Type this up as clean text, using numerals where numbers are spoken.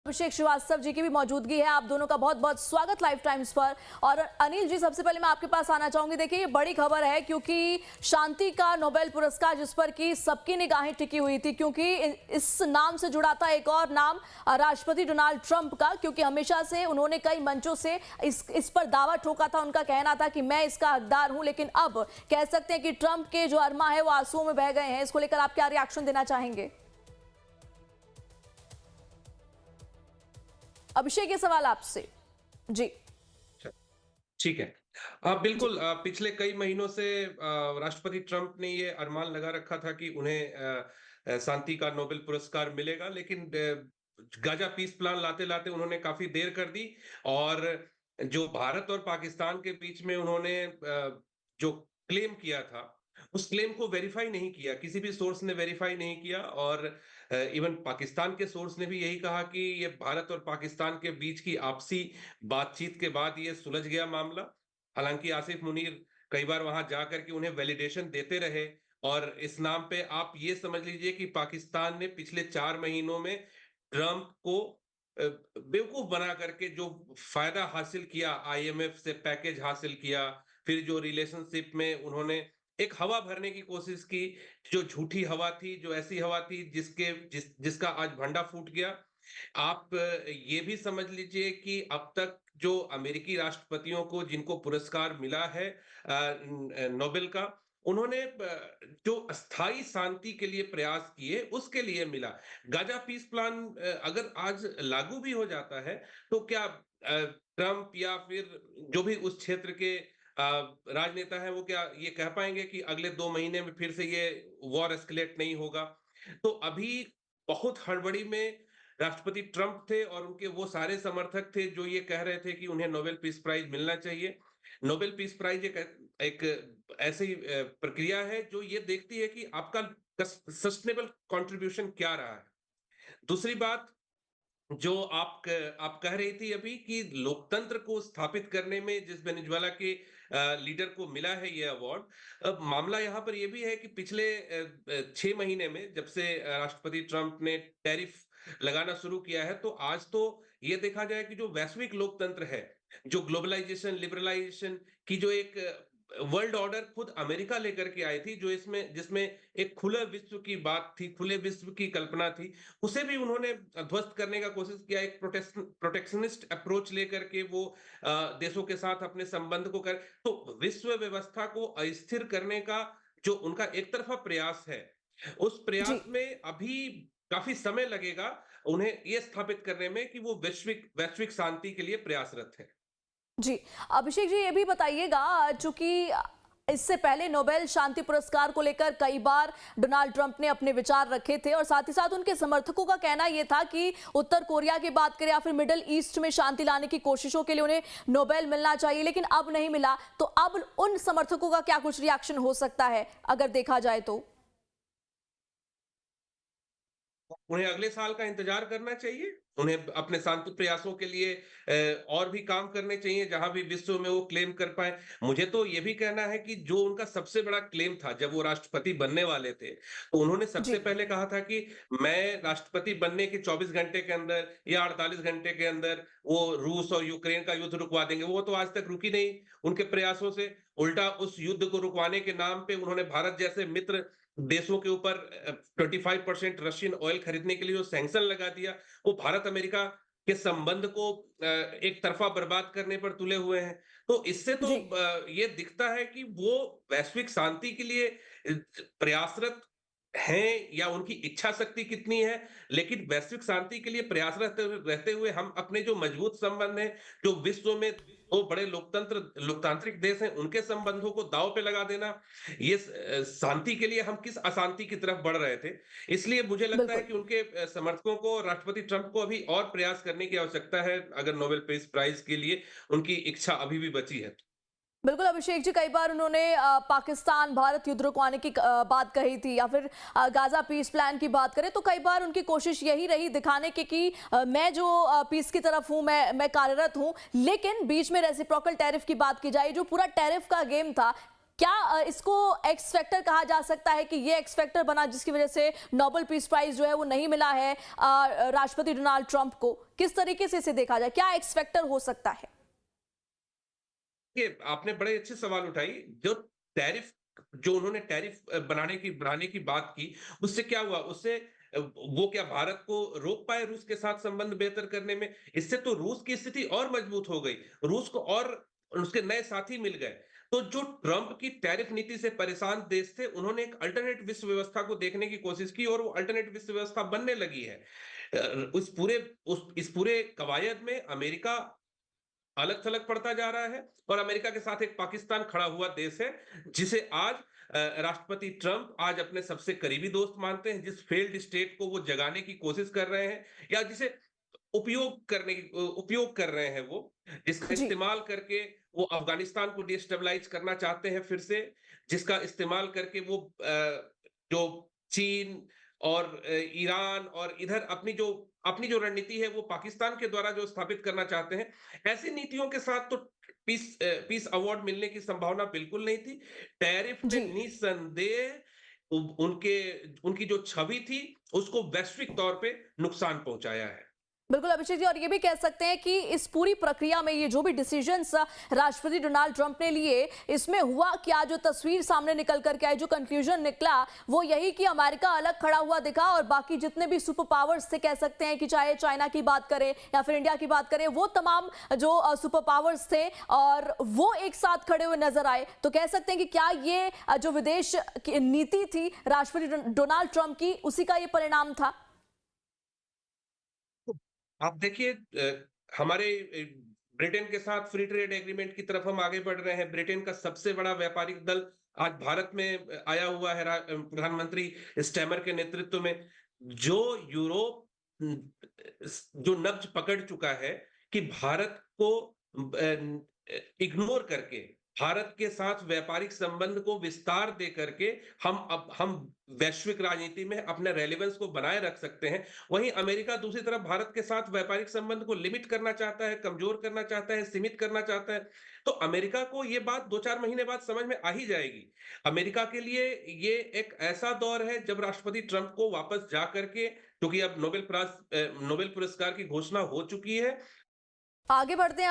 अभिषेक श्रीवास्तव जी की भी मौजूदगी है। आप दोनों का बहुत बहुत स्वागत लाइव टाइम्स पर। और अनिल जी, सबसे पहले मैं आपके पास आना चाहूंगी। देखिए, ये बड़ी खबर है क्योंकि शांति का नोबेल पुरस्कार जिस पर की सबकी निगाहें टिकी हुई थी, क्योंकि इस नाम से जुड़ा था एक और नाम, राष्ट्रपति डोनाल्ड ट्रंप का, क्योंकि हमेशा से उन्होंने कई मंचों से इस पर दावा ठोका था। उनका कहना था कि मैं इसका हकदार हूं, लेकिन अब कह सकते हैं कि ट्रंप के जो अरमा है वो आंसुओं में बह गए हैं। इसको लेकर आप क्या रिएक्शन देना चाहेंगे? अभिषेक, ये सवाल आपसे जी। ठीक है। बिल्कुल, पिछले कई महीनों से राष्ट्रपति ट्रंप ने ये अरमान लगा रखा था कि उन्हें शांति का नोबेल पुरस्कार मिलेगा, लेकिन गाजा पीस प्लान लाते-लाते उन्होंने काफी देर कर दी। और जो भारत और पाकिस्तान के बीच में उन्होंने जो क्लेम किया था, उस क्लेम को वेरीफाई नहीं किया, किसी भी सोर्स ने वेरीफाई नहीं किया। और इवन पाकिस्तान के सोर्स ने भी यही कहा कि ये भारत और पाकिस्तान के बीच की आपसी बातचीत के बाद ये सुलझ गया मामला। हालांकि आसिफ मुनीर कई बार वहां जाकर के उन्हें वैलिडेशन देते रहे। और इस नाम पे आप ये समझ लीजिए कि पाकिस्तान ने पिछले 4 महीनों में ट्रंप को बेवकूफ बना करके जो फायदा हासिल किया, आईएमएफ से पैकेज हासिल किया, फिर जो रिलेशनशिप में उन्होंने एक हवा भरने की कोशिश की, जो झूठी हवा थी, जो ऐसी हवा थी जिसका आज भंडा फूट गया। आप ये भी समझ लीजिए कि अब तक जो अमेरिकी राष्ट्रपतियों को जिनको पुरस्कार मिला है नोबेल का, उन्होंने जो अस्थाई शांति के लिए प्रयास किए उसके लिए मिला। गाजा पीस प्लान अगर आज लागू भी हो जाता है, तो क्या ट्रंप या फिर जो भी उस क्षेत्र के राजनेता हैं, वो क्या ये कह पाएंगे कि अगले 2 महीने में फिर से ये वॉर एस्केलेट नहीं होगा? तो अभी बहुत हड़बड़ी में राष्ट्रपति ट्रंप थे और उनके वो सारे समर्थक थे जो ये कह रहे थे कि उन्हें नोबेल पीस प्राइज मिलना चाहिए। नोबेल पीस प्राइज एक ऐसी प्रक्रिया है जो ये देखती है कि आपका सस्टेनेबल कंट्रीब्यूशन क्या रहा है। दूसरी बात, जो आप कह रही थी अभी कि लोकतंत्र को स्थापित करने में जिस वेनेजुएला के लीडर को मिला है ये अवार्ड, अब मामला यहाँ पर ये भी है कि पिछले 6 महीने में जब से राष्ट्रपति ट्रंप ने टैरिफ लगाना शुरू किया है, तो आज तो ये देखा जाए कि जो वैश्विक लोकतंत्र है, जो ग्लोबलाइजेशन, लिबरलाइजेशन की जो एक वर्ल्ड ऑर्डर खुद अमेरिका लेकर के आई थी, जो इसमें जिसमें एक खुले विश्व की बात थी, खुले विश्व की कल्पना थी, उसे भी उन्होंने ध्वस्त करने का कोशिश किया। एक प्रोटेक्शनिस्ट अप्रोच लेकर के वो देशों के साथ अपने संबंध को कर, तो विश्व व्यवस्था को अस्थिर करने का जो उनका एक तरफा प्रयास है, उस जी प्रयास में अभी काफी समय लगेगा उन्हें ये स्थापित करने में कि वो वैश्विक वैश्विक शांति के लिए प्रयासरत है। जी। अभिषेक जी, ये भी बताइएगा, चूंकि इससे पहले नोबेल शांति पुरस्कार को लेकर कई बार डोनाल्ड ट्रंप ने अपने विचार रखे थे और साथ ही साथ उनके समर्थकों का कहना यह था कि उत्तर कोरिया की बात करें या फिर मिडिल ईस्ट में शांति लाने की कोशिशों के लिए उन्हें नोबेल मिलना चाहिए, लेकिन अब नहीं मिला। तो अब उन समर्थकों का क्या कुछ रिएक्शन हो सकता है अगर देखा जाए तो? उन्हें अगले साल का इंतजार करना चाहिए। उन्हें अपने शांति प्रयासों के लिए और भी काम करने चाहिए जहां भी विश्व में वो क्लेम कर पाए। मुझे तो ये भी कहना है कि जो उनका सबसे बड़ा क्लेम था जब वो राष्ट्रपति बनने वाले थे, तो उन्होंने सबसे जी पहले कहा था कि मैं राष्ट्रपति बनने के 24 घंटे के अंदर या 48 घंटे के अंदर वो रूस और यूक्रेन का युद्ध रुकवा देंगे। वो तो आज तक रुकी नहीं उनके प्रयासों से। उल्टा उस युद्ध को रुकवाने के नाम पे उन्होंने भारत जैसे मित्र देशों के ऊपर 25% रशियन ऑयल खरीदने के लिए जो सैंक्शन लगा दिया, वो भारत अमेरिका के संबंध को एक तरफा बर्बाद करने पर तुले हुए हैं। तो इससे तो जी ये दिखता है कि वो वैश्विक शांति के लिए प्रयासरत हैं या उनकी इच्छा शक्ति कितनी है। लेकिन वैश्विक शांति के लिए प्रयासरत रहते हुए हम अपने जो मजबूत संबंध हैं, जो विश्व में 2 बड़े लोकतांत्रिक देश हैं, उनके संबंधों को दांव पे लगा देना, ये शांति के लिए हम किस अशांति की तरफ बढ़ रहे थे। इसलिए मुझे लगता है बिल्कुल कि उनके समर्थकों को, राष्ट्रपति ट्रंप को अभी और प्रयास करने की आवश्यकता है, अगर नोबेल पीस प्राइज के लिए उनकी इच्छा अभी भी बची है। बिल्कुल। अभिषेक जी, कई बार उन्होंने पाकिस्तान भारत युद्ध रुकवाने की बात कही थी या फिर गाजा पीस प्लान की बात करें तो कई बार उनकी कोशिश यही रही दिखाने की कि मैं जो पीस की तरफ हूं, मैं कार्यरत हूं। लेकिन बीच में रेसिप्रोकल टैरिफ की बात की जाए, जो पूरा टैरिफ का गेम था, क्या इसको एक्स फैक्टर कहा जा सकता है कि ये एक्स फैक्टर बना जिसकी वजह से नोबेल पीस प्राइज जो है वो नहीं मिला है राष्ट्रपति डोनाल्ड ट्रंप को? किस तरीके से इसे देखा जाए, क्या एक्स फैक्टर हो सकता है? ये आपने बड़े अच्छे सवाल उठाई। जो टैरिफ जो उन्होंने टैरिफ बढ़ाने की बात की, उससे क्या हुआ? उससे वो क्या भारत को रोक पाए रूस के साथ संबंध बेहतर करने में? इससे तो रूस की स्थिति और मजबूत हो गई। रूस को और उसके नए साथी मिल गए। तो जो ट्रंप की टैरिफ नीति से परेशान देश थे, उन्होंने एक अल्टरनेट विश्व व्यवस्था को देखने की कोशिश की और वो अल्टरनेट विश्व व्यवस्था बनने लगी है। इस पूरे कवायद में अमेरिका अलग थलग पड़ता जा रहा है और अमेरिका के साथ एक पाकिस्तान खड़ा हुआ देश है, जिसे आज राष्ट्रपति ट्रंप आज अपने सबसे करीबी दोस्त मानते हैं, जिस फेल्ड स्टेट को वो जगाने की कोशिश कर रहे हैं या जिसे उपयोग कर रहे हैं वो, जिसका जी। इस्तेमाल करके वो अफगानिस्तान को डिस्टेबलाइज करना चाहते हैं फिर से, जिसका इस्तेमाल करके वो जो चीन और ईरान और इधर अपनी जो रणनीति है वो पाकिस्तान के द्वारा जो स्थापित करना चाहते हैं, ऐसी नीतियों के साथ तो पीस अवार्ड मिलने की संभावना बिल्कुल नहीं थी। टैरिफ ने जी। निसंदेह उनकी जो छवि थी उसको वैश्विक तौर पे नुकसान पहुंचाया है। बिल्कुल अभिषेक जी, और ये भी कह सकते हैं कि इस पूरी प्रक्रिया में ये जो भी डिसीजंस राष्ट्रपति डोनाल्ड ट्रंप ने लिए, इसमें हुआ क्या, जो तस्वीर सामने निकल करके आई, जो कंक्लूजन निकला वो यही कि अमेरिका अलग खड़ा हुआ दिखा और बाकी जितने भी सुपर पावर्स थे, कह सकते हैं कि चाहे चाइना की बात करें या फिर इंडिया की बात करें, वो तमाम जो सुपर पावर्स थे और वो एक साथ खड़े हुए नजर आए। तो कह सकते हैं कि क्या ये जो विदेश की नीति थी राष्ट्रपति डोनाल्ड ट्रंप की, उसी का ये परिणाम था? आप देखिए हमारे ब्रिटेन के साथ फ्री ट्रेड एग्रीमेंट की तरफ हम आगे बढ़ रहे हैं। ब्रिटेन का सबसे बड़ा व्यापारिक दल आज भारत में आया हुआ है प्रधानमंत्री स्टैमर के नेतृत्व में। जो यूरोप जो नब्ज पकड़ चुका है कि भारत को इग्नोर करके भारत के साथ व्यापारिक संबंध को विस्तार दे करके हम वैश्विक राजनीति में अपने रेलेवेंस को बनाए रख सकते हैं। वहीं अमेरिका दूसरी तरफ भारत के साथ व्यापारिक संबंध को लिमिट करना चाहता है, कमजोर करना चाहता है, सीमित करना चाहता है। तो अमेरिका को ये बात 2-4 महीने बाद समझ में आ ही जाएगी। अमेरिका के लिए ये एक ऐसा दौर है जब राष्ट्रपति ट्रंप को वापस जा करके, क्योंकि अब नोबेल पुरस्कार की घोषणा हो चुकी है। आगे बढ़ते हैं।